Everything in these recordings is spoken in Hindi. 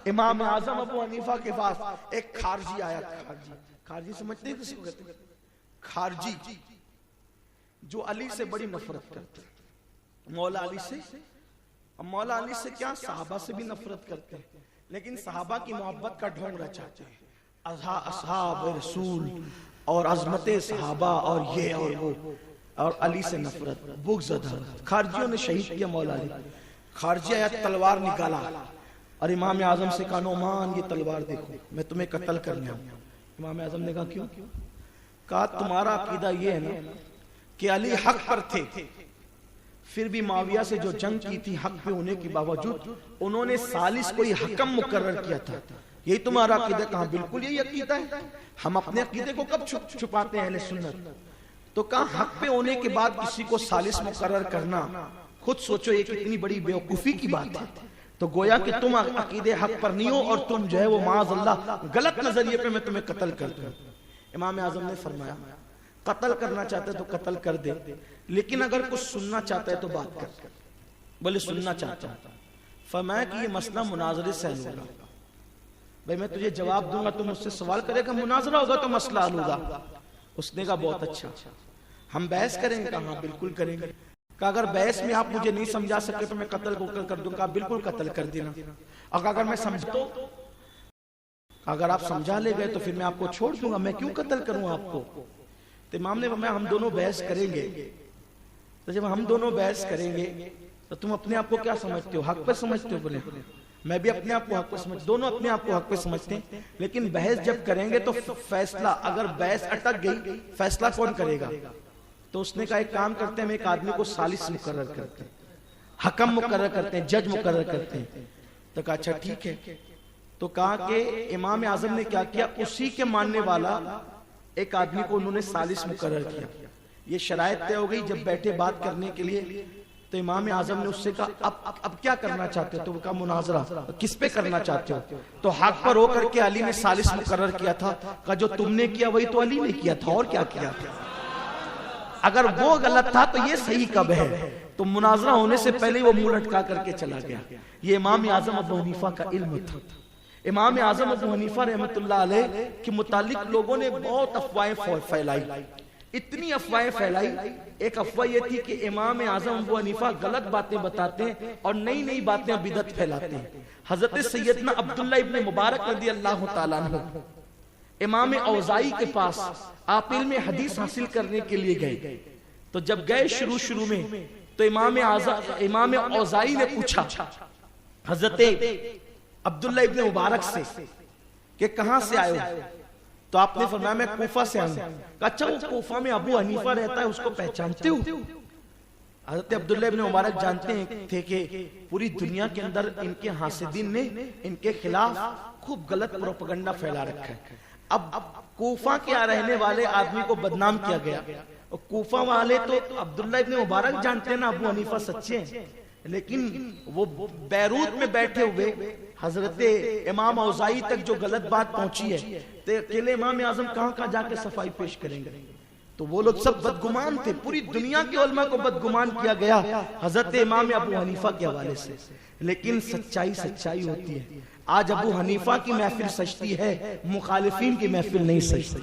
इमाम आजम अबू हनीफा के पास एक खारजी आया। खारजी समझते हैं किसी को कहते हैं? खारजी जो अली से बड़ी नफरत करते हैं, मौला अली से। अब मौला अली से क्या, सहाबा से भी नफरत करते हैं, लेकिन सहाबा की मोहब्बत का ढोंग रचाते हैं, असहाब रसूल और अजमत सहाबा और ये और वो, और अली से नफरत, बुग़्ज़ अदावत। खारजियों ने शहीद किया मौला अली। खारजी आया, तलवार निकाला और इमाम आजम से कहा, नोमान ये तलवार देखो, मैं तुम्हें कत्ल करने आऊं। इमाम आजम ने कहा क्यों? कहा तुम्हारा अकीदा ये है ना कि अली हक पर थे, फिर भी माविया से जो जंग की थी हक पे होने के बावजूद उन्होंने सालिस कोई हकम मुकर्रर किया था, यही तुम्हारा अकीदा? कहा बिल्कुल यही अकीदा है, हम अपने अकीदे को कब छुपाते हैं अहले सुन्नत। तो कहा हक पे होने के बाद किसी को सालिस मुकर्रर करना, खुद सोचो ये कितनी बड़ी बेवकूफी की बात है। तो गोया कि तुम अकीदे हक पर नहीं हो और तुम जो है वो माज़अल्लाह गलत नजरिए पे मैं तुम्हें कत्ल कर दूं। इमाम आजम ने फरमाया, कत्ल करना चाहते तो कत्ल कर दे, लेकिन अगर कुछ सुनना चाहता है तो बात कर। बोले सुनना चाहता हूं। फरमाया कि ये मसला मुनाजरे से हल होगा। भाई मैं तुझे जवाब दूंगा, तुम मुझसे सवाल करेगा, मुनाजरा होगा तो मसला हल होगा। उसने कहा बहुत अच्छा, हम बहस करेंगे? कहा हाँ बिल्कुल करेंगे। कहा अगर बहस में आप मुझे नहीं समझा सके तो मैं कत्ल को कर दूंगा। बिल्कुल कत्ल कर देना। अगर मैं समझता, अगर आप समझा ले गए तो फिर मैं आपको छोड़ दूंगा, मैं क्यों कत्ल करूं आपको। तो इमाम ने फरमाया हम दोनों बहस करेंगे। तो जब हम दोनों बहस करेंगे तो तुम अपने आप को क्या समझते हो, हक पे समझते हो? बोले मैं भी अपने आप को हक पे समझ, दोनों अपने आप को हक पे समझते हैं, लेकिन बहस जब करेंगे तो फैसला, अगर बहस अटक गई फैसला कौन करेगा? तो उसने कहा एक काम करते हैं, हम एक आदमी को सालिस मुकर्रर करते हैं, हकम मुकर्रर करते हैं, जज मुकर्रर करते हैं। तो कहा अच्छा ठीक है। तो कहा कि इमाम आजम ने क्या किया, उसी के मानने वाला एक आदमी को उन्होंने सालिस मुकर्रर किया। ये शरायत तय हो गई। जब बैठे बात करने के लिए तो इमाम आजम ने उससे कहा अब क्या करना चाहते हो? तो वो कहा मुनाजरा। किस पे करना चाहते हो? तो हक पर होकर के अली ने सालिस मुकर्रर किया था। कहा जो तुमने किया वही तो अली ने किया था, और क्या किया था? अगर वो गलत था तो ये सही कब है? तो मुनाजरा होने से पहले वो मुंह लटका करके चला गया। ये इमाम आजम अबू हनीफा का इल्म था। इमाम आजम अबू हनीफा रहमतुल्लाह अलैह के मुतालिक लोगों ने बहुत अफवाहें फैलाई, इतनी अफवाहें फैलाई। एक अफवाह ये थी कि इमाम आजम अबू हनीफा गलत बातें बताते हैं और नई नई बातें बिदअत फैलाते हैं। हजरत सैयदना अब्दुल्लाह इब्ने मुबारक रज़ी अल्लाह तआला अन्हु इमाम औज़ाई के पास आप इल्म हदीस हासिल करने के लिए गए। तो जब गए शुरू में तो इमाम औज़ाई ने पूछा हजरत अब्दुल्लाह इब्ने मुबारक से कि कहां से आए हो? तो आपने फरमाया मैं कूफा से आया हूं। अच्छा वो कूफा में अबू हनीफा रहता है, उसको पहचानते हो? हजरत अब्दुल्लाह इब्ने मुबारक जानते थे कि पूरी दुनिया के अंदर इनके हासिदीन ने इनके खिलाफ खूब गलत प्रोपेगेंडा फैला रखा है। अब कूफा के रहने वाले आदमी को बदनाम किया गया। और कूफा वाले तो अब्दुल्लाह इब्ने मुबारक जानते हैं ना अबू हनीफा सच्चे हैं, लेकिन वो बैरूत में बैठे हुए हजरत इमाम औज़ाई तक जो गलत बात पहुंची है तो अकेले इमाम आजम कहां जाके सफाई पेश करेंगे? तो वो लोग सब बदगुमान थे। पूरी दुनिया के उलमा को बदगुमान किया गया हजरत इमाम अबू हनीफा के हवाले से, लेकिन सच्चाई होती है। आज अबू हनीफा की महफिल सजती है, मुखालिफिन की महफिल नहीं सजती।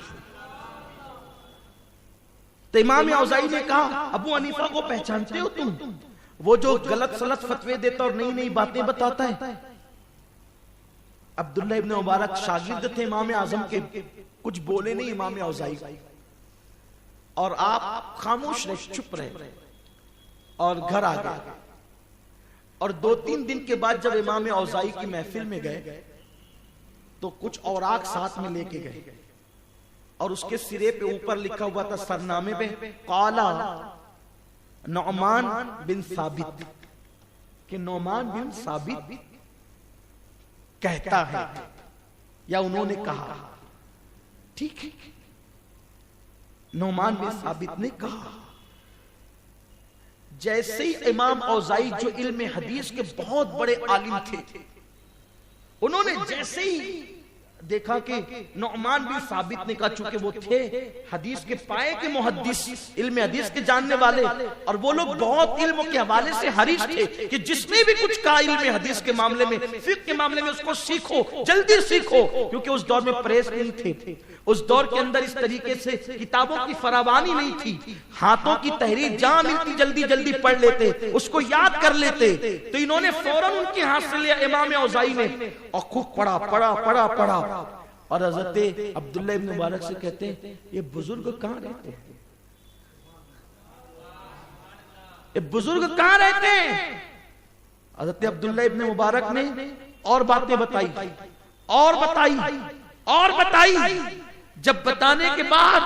तो इमाम औज़ाई ने कहा अबू हनीफा को पहचानते हो तुम? वो जो गलत सलत फतवे देता और नई नई बातें बताता है। अब्दुल्लाह इब्ने मुबारक शागिर्द थे इमाम आजम के, कुछ बोले नहीं इमाम औज़ाई, और आप खामोश रहे, चुप रहे और घर आ गए। और 2-3 दिन के बाद जब इमाम औज़ाई की महफिल में गए तो कुछ औराक साथ में लेके गए और उसके सिरे पे ऊपर लिखा हुआ था सरनामे पे काला नौमान बिन साबित, कि नौमान बिन साबित कहता है या उन्होंने कहा। ठीक है, नौमान बिन साबित ने कहा। जैसे ही इमाम औज़ाई जो इल्म हदीस के बहुत बड़े आलिम थे, उन्होंने जैसे ही देखा कि नुअमान बिन साबित ने कहा, चूंकि वो थे हदीस के पाए के मुहद्दिस, इल्म हदीस के जानने वाले, और वो लोग बहुत इल्म के हवाले से हरीश थे कि जिसने भी कुछ कहा इल्म हदीस के मामले में, फिक्र के मामले में, उसको सीखो, जल्दी सीखो, क्योंकि उस दौर में प्रेस नहीं थे, उस दौर के अंदर इस तरीके से किताबों की फरावानी नहीं थी, हाथों की तहरीर जहां मिलती जल्दी जल्दी पढ़ लेते, उसको याद कर लेते। तो इन्होंने फौरन उनके हाथ से लिया इमाम औज़ाई ने, और खूब पढ़ा पढ़ा पढ़ा पढ़ा। और हज़रत अब्दुल्ला इब्न मुबारक से कहते हैं, ये बुजुर्ग कहां रहते हैं, ये बुजुर्ग कहां रहते हैं? हज़रत अब्दुल्ला इब्न मुबारक ने और बातें बताई और बताई और बताई। जब बताने के बाद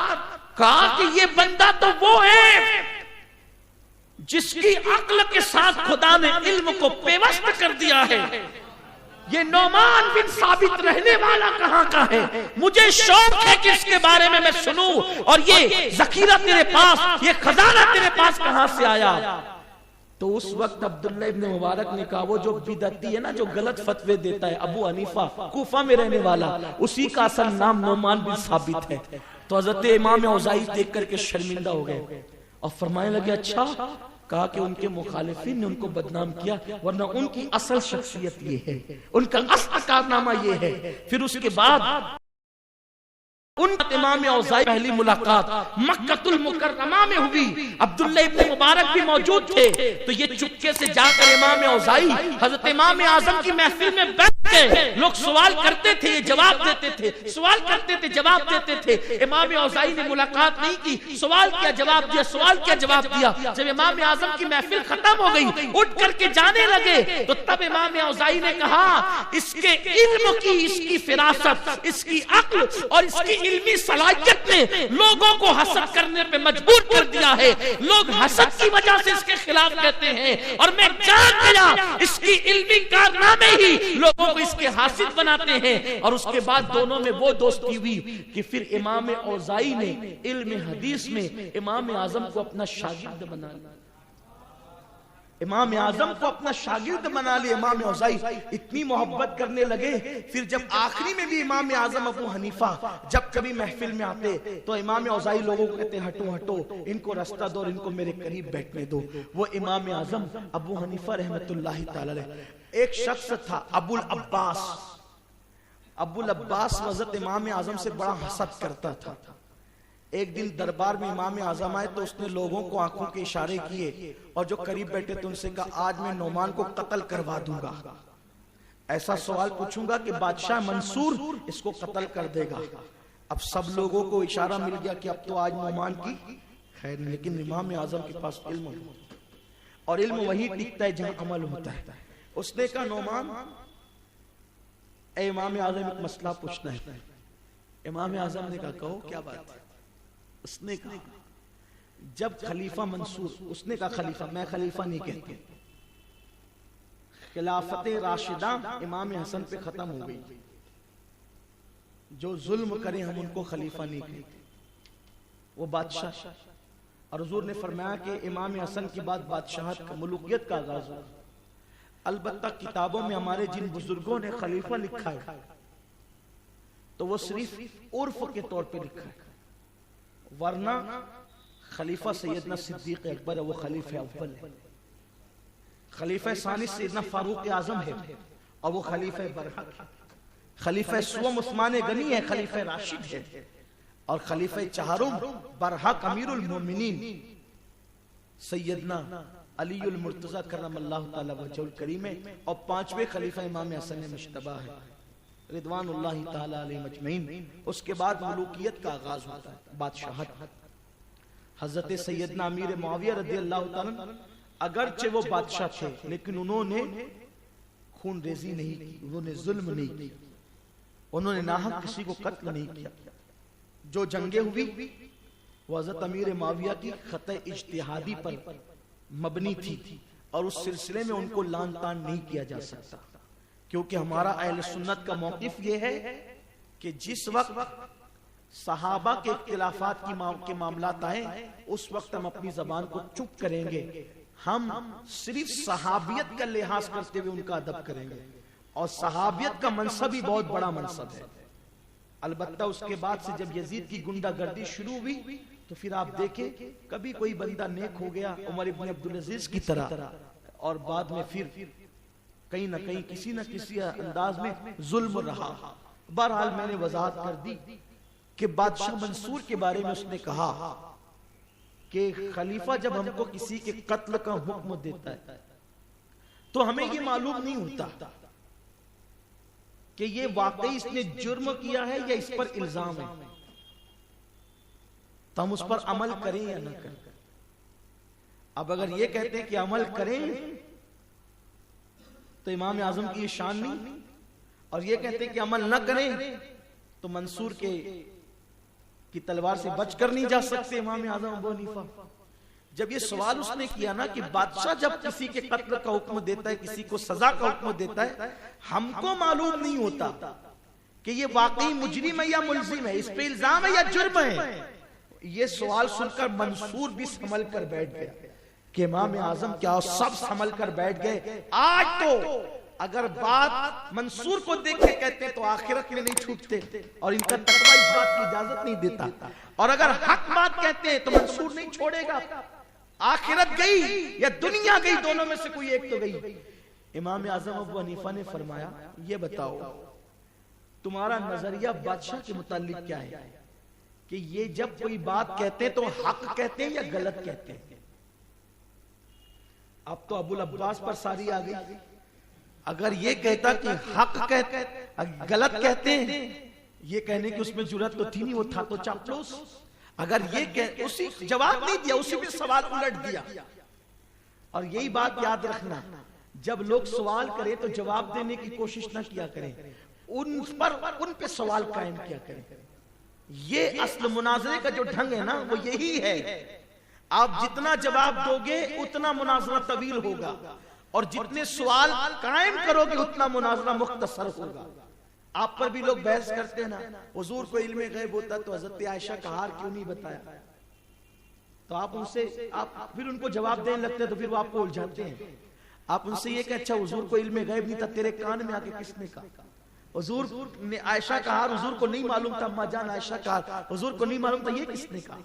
कहा कि ये बंदा तो वो है जिसकी अक्ल के साथ खुदा ने इल्म को पेवस्त कर दिया है। ये नुअमान बिन साबित रहने वाला कहां का है? मुझे शौक है कि इसके बारे में मैं सुनूं, और ये जखीरा तेरे पास, ये खजाना तेरे पास कहां से आया? तो उस वक्त अब्दुल्ला इब्न मुबारक ने कहा, वो जो बिदअती है ना, जो गलत फतवे देता है, अबू हनीफा, कूफा में रहने वाला, उसी का असल नाम नुअमान बिन साबित है। तो हज़रत इमाम औज़ाई देख करके शर्मिंदा हो गए और फरमाने लगे, अच्छा, कहा कि उनके मुखालिफिन ने उनको बदनाम किया, वरना उनकी असल शख्सियत ये है, उनका असल कारनामा ये है। फिर उसके बाद उन इमाम औज़ाई पहली मुलाकात मक्कतुल मुकर्रमा में हुई, अब्दुल्ला इब्न मुबारक भी मौजूद थे। तो ये चुपके से जाकर इमाम औज़ाई हजरत इमाम आज़म की महफिल में बैठ गए। लोग सवाल करते थे, ये जवाब देते थे, सवाल करते थे, जवाब देते थे। इमाम औज़ाई ने मुलाकात नहीं की, सवाल किया, जवाब दिया, सवाल किया, जवाब दिया। जब इमाम आज़म की महफिल खत्म हो गई, उठ करके जाने लगे, तो तब इमाम औज़ाई ने कहा, इसके इल्म की, इसकी फिरासत, इसकी अक्ल और इसकी इल्मी सलाहियत ने लोगों को हसद करने पे मजबूर कर दिया है। लोग हसद की वजह से इसके खिलाफ कहते हैं, और मैं जान गया इसकी इल्मी कारनामे ही लोगों को इसके हासिल बनाते हैं। और उसके बाद दोनों में वो दोस्ती हुई कि फिर इमाम औज़ाई ने इल्म हदीस में इमाम आज़म को अपना शागिर्द बना लिया, इमाम आज़म को अपना शागिर्द बना लिया। इमाम औज़ाई इतनी मोहब्बत करने लगे, फिर जब आखिरी में भी इमाम आज़म अबू हनीफा जब कभी महफिल में आते, तो इमाम औज़ाई लोगों को कहते, हटो हटो, इनको रास्ता दो, इनको मेरे करीब बैठने दो। वो इमाम आज़म अबू हनीफा रहमतुल्लाहि तआला अलैह, एक शख्स था अबुल अब्बास। अबुल अब्बास हज़रत इमाम आज़म से बड़ा हसद करता था। एक दिन दरबार में इमाम आज़म आए, तो उसने लोगों को आंखों के इशारे किए, और जो करीब बैठे थे उनसे कहा, आज मैं नुअमान को कत्ल करवा दूंगा, ऐसा सवाल पूछूंगा कि बादशाह मंसूर इसको कत्ल कर देगा। अब सब लोगों को इशारा मिल गया कि अब तो आज नुअमान की खैर, लेकिन इमाम आज़म के पास इल्म, और इल्म वही टिकता है जहां अमल होता है। उसने कहा, नुअमान, इमाम आज़म एक मसला पूछना है। इमाम आज़म ने कहा, कहो क्या बात है? उसने कहा, जब खलीफा मंसूर, उसने कहा खलीफा, मैं खलीफा नहीं कहती, खिलाफत राशिदा इमाम हसन पे खत्म हो गई, जो जुल्म करें हम उनको खलीफा नहीं कहते, वो बादशाह। और हुजूर ने फरमाया कि इमाम हसन के बाद बादशाहत का, मुलूकियत का आगाज हुआ। अलबत्ता किताबों में हमारे जिन बुजुर्गों ने खलीफा लिखा है, तो वो सिर्फ उर्फ के तौर पे लिखा है, वरना खलीफा सैयदना सिद्दीक अकबर है, वो खलीफा अव्वल है। खलीफा सानी सैयदना फारूक आजम है, और वो खलीफा बरहक है। खलीफा सुवम उस्मान गनी है, खलीफा राशिद है, और खलीफा चाहरुम बरहक अमीरुल मोमिनीन सैयदना अलीउल मुर्तजा करमल्लाहु ताला वजहुल करीम है, और पांचवें खलीफा इमाम हसन मुश्तबा है रिदवानुल्लाहि ताला अलैहि मजमईन। उसके बाद मुलूकियत का आगाज होता है, बादशाहत। हजरत सैयदना अमीर मुआविया रदियल्लाहु ताला, अगरचे वो बादशाह थे, लेकिन उन्होंने खून रेजी नहीं की, उन्होंने जुल्म नहीं की, उन्होंने नाहक किसी को कत्ल नहीं किया। जो जंगे हुई वो हजरत अमीर मुआविया की खत इज्तिहादी पर मबनी थी, और उस सिलसिले में उनको लान तान नहीं किया जा सकता, क्योंकि हमारा अहले सुन्नत का मौकिफ ये है कि जिस वक्त सहाबा के इख्तिलाफात के मामलात आए, उस वक्त हम अपनी जबान को चुप करेंगे। हम सिर्फ सहाबियत का लिहाज करते हुए उनका अदब करेंगे, और सहाबियत का मनसब ही बहुत बड़ा मनसब है। अलबत्ता उसके बाद से जब यजीद की गुंडागर्दी शुरू हुई तो फिर आप देखें कभी कोई बंदा नेक हो गया उमर इब्न अब्दुल अजीज की तरह, और बाद में फिर कहीं ना कहीं किसी न किसी अंदाज में जुल्म रहा। बहरहाल मैंने वजाहत कर दी कि बादशाह मंसूर के बारे में उसने कहा कि खलीफा जब हमको किसी के कत्ल का हुक्म देता है तो हमें ये मालूम नहीं होता कि ये वाकई इसने जुर्म किया है या इस पर इल्जाम है, तो हम उस पर अमल करें या ना करें। अब अगर ये कहते हैं कि अमल करें तो इमाम आजम की ये शान नहीं, और ये कहते हैं कि अमल ना करें तो मंसूर की तलवार से बचकर नहीं जा सकते इमाम आजम अबू हनीफा। जब ये सवाल उसने किया ना कि बादशाह जब किसी के कत्ल का हुक्म देता है, किसी को सजा का हुक्म देता है, हमको मालूम नहीं होता कि ये वाकई मुजरिम है या मुलजिम है, इस पे इल्जाम है या जुर्म है। ये सवाल सुनकर मंसूर भी संभल कर बैठ गया कि इमाम आजम क्या, सब संभल कर बैठ गए। आज तो अगर बात मंसूर को देख के कहते हैं तो आखिरत में नहीं छूटते, और इनका तकवा इस बात की इजाजत नहीं देता, और अगर हक बात कहते हैं तो मंसूर नहीं छोड़ेगा। आखिरत गई या दुनिया गई, दोनों में से कोई एक तो गई। इमाम आजम अबू हनीफा ने फरमाया, ये बताओ तुम्हारा नजरिया बादशाह के मुतालिक क्या है कि ये जब कोई बात कहते हैं तो हक कहते हैं या गलत कहते हैं। अब तो अबुल अब्बास पर सारी आ गई। अगर ये कहता कि हक कहते, गलत कहते हैं, ये कहने की उसमें जुर्रत तो थी नहीं, वो था तो चापलूस। अगर ये उसी जवाब नहीं दिया, उसी में सवाल उलट दिया। और यही बात याद रखना, जब लोग सवाल करें तो जवाब देने की कोशिश ना किया करें, उन पे सवाल कायम किया करें। ये असल मुनाजरे का जो ढंग है ना, वो यही है। आप जितना जवाब दोगे उतना मुनाजरा तवील होगा, और जितने सवाल कायम करोगे उतना मुनाजरा मुख्तसर होगा। आप पर भी लोग बहस करते हैं ना, हुजूर को इल्म गैब होता तो हजरत आयशा का हार क्यों नहीं बताया, तो आप उनसे आप फिर उनको जवाब देने लगते हैं, तो फिर वो आपको उलझाते हैं। आप उनसे ये कि अच्छा हुजूर को इल्म गैब नहीं था, तेरे कान में आके किसने कहा? हुजूर ने आयशा का हार हुजूर को नहीं मालूम था, अम्मा जान आयशा का हार हुजूर को नहीं मालूम था, ये किसने कहा?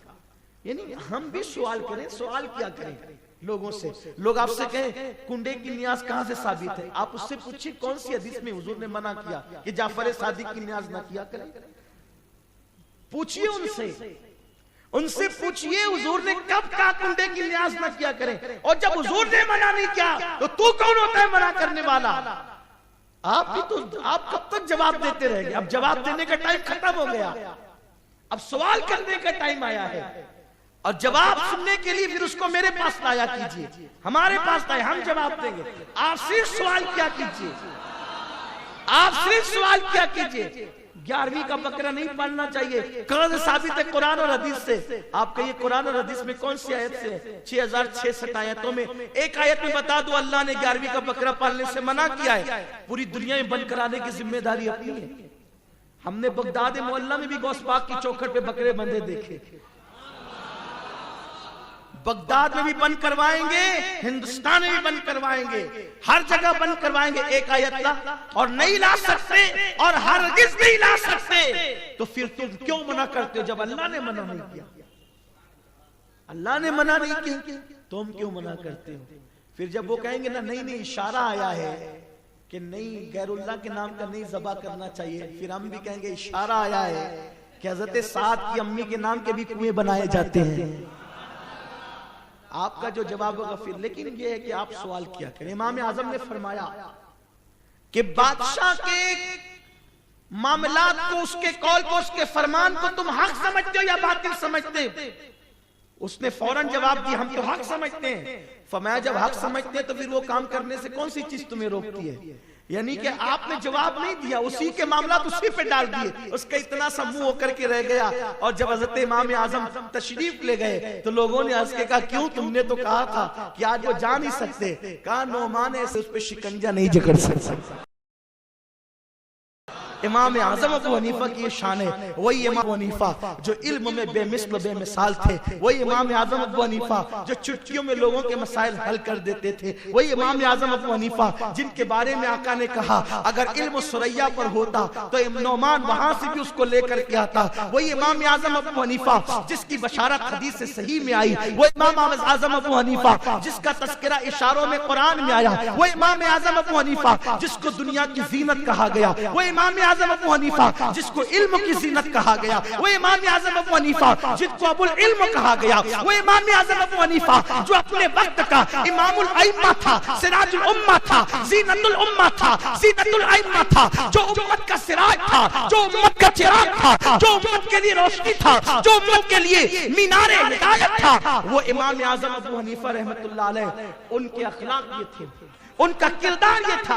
यानी हम भी सवाल करें, सवाल क्या करें लोगों से। लोग आपसे कहें कुंडे की नियाज कहां से साबित है, आप उससे पूछिए कौन सी हदीस में हुजूर ने मना किया कि जाफर सादिक की नियाज ना किया करें। पूछिए उनसे पूछिए हुजूर ने कब कहा कुंडे की नियाज ना किया करें, और जब हुजूर ने मना नहीं किया तो तू कौन होता है मना करने वाला? आप भी तो, आप कब तक जवाब देते रहेंगे? अब जवाब देने का टाइम खत्म हो गया, अब सवाल करने का टाइम आया है। और जवाब सुनने के लिए फिर उसको मेरे पास लाया कीजिए, हमारे पास लाए, हम जवाब देंगे। आप सिर्फ सवाल क्या कीजिए, आप सिर्फ सवाल क्या कीजिए। 11वीं का बकरा नहीं पढ़ना चाहिए, कहां से साबित है? कुरान और हदीस से। आप कहिए कुरान और हदीस में कौन सी आयत से? 6066 आयतों में एक आयत में बता दो अल्लाह ने 11वीं का बकरा पालने से मना किया है। पूरी दुनिया में बंद कराने की जिम्मेदारी अपनी है। हमने बगदाद मोहल्ला में भी गौस पाक की चौखट पे बकरे बंधे देखे, बगदाद में भी बंद करवाएंगे, हिंदुस्तान में भी बंद करवाएंगे, हर जगह बंद करवाएंगे। एक आयत ला और नहीं ला सकते और हरगिज़ नहीं ला सकते, तो फिर तुम क्यों मना करते हो? जब अल्लाह ने मना नहीं किया, अल्लाह ने मना नहीं किया, तुम क्यों मना करते हो? फिर जब वो कहेंगे ना नहीं इशारा आया है कि नहीं गैरुल्लाह के नाम का नहीं ज़बा करना चाहिए, फिर हम भी कहेंगे इशारा आया है कि हज़रत साद की अम्मी के नाम के भी कुएं बनाए जाते हैं। आपका जो जवाब होगा फिर, लेकिन ये है कि आप सवाल किया करें। इमाम आजम ने फरमाया कि बादशाह के मामलात को, उसके कौल को, उसके फरमान को तुम हक समझते हो या बातिल समझते हो? उसने फौरन जवाब दिया हम तो हक समझते हैं। फरमाया जब हक समझते हैं तो फिर वो काम करने से कौन सी चीज तुम्हें रोकती है? यानी कि आपने जवाब नहीं दिया, उसी के मामला उसी पे डाल दिए, उसका इतना सा मुंह होकर के रह गया। और जब हजरत इमाम आजम तशरीफ ले गए तो लोगों ने हंस के कहा क्यों, तुमने तो कहा था कि आज वो जा नहीं सकते। कहा नोमान ऐसे उस पे शिकंजा नहीं जकड़ सकता। इमाम आजम अबू हनीफा की ये शान है। वही इमाम अबू हनीफा जो इल्म में बेमिसल बेमिसाल थे, वही इमाम आजम अबू हनीफा जो चुटकियों में लोगों के मसाइल हल कर देते थे, वही इमाम आजम अबू हनीफा जिनके बारे में आका ने कहा अगर इल्म सुरैया पर होता तो नौमान वहां से भी उसको लेकर के आता। वही इमाम आजम अबू हनीफा जिसकी बशारत हदीस से सही में आई, वो इमाम आजम अबू हनीफा जिसका तस्करा इशारों में कुरान में आया, वो इमाम आजम अबू हनीफा जिसको दुनिया की जीनत कहा गया, वो इमाम आजम अबू हनीफा जिसको इल्म की जीनत कहा गया, वो इमाम आजम अबू हनीफा जिसको अबुल इल्म कहा गया, वो इमाम आजम अबू हनीफा जो अपने वक्त का इमामुल अइम्मा था, सिराजुल उम्मा था, जीनतुल उम्मा था, जीनतुल अइम्मा था, जो उम्मत का सिराज था, जो उम्मत का चिराग था, जो उम्मत के लिए रोशनी था, जो उम्मत के लिए मीनारे हिदायत था, वो इमाम आजम अबू हनीफा रहमतुल्लाह अलैह। उनके अखलाक ये थे, उनका किरदार ये था।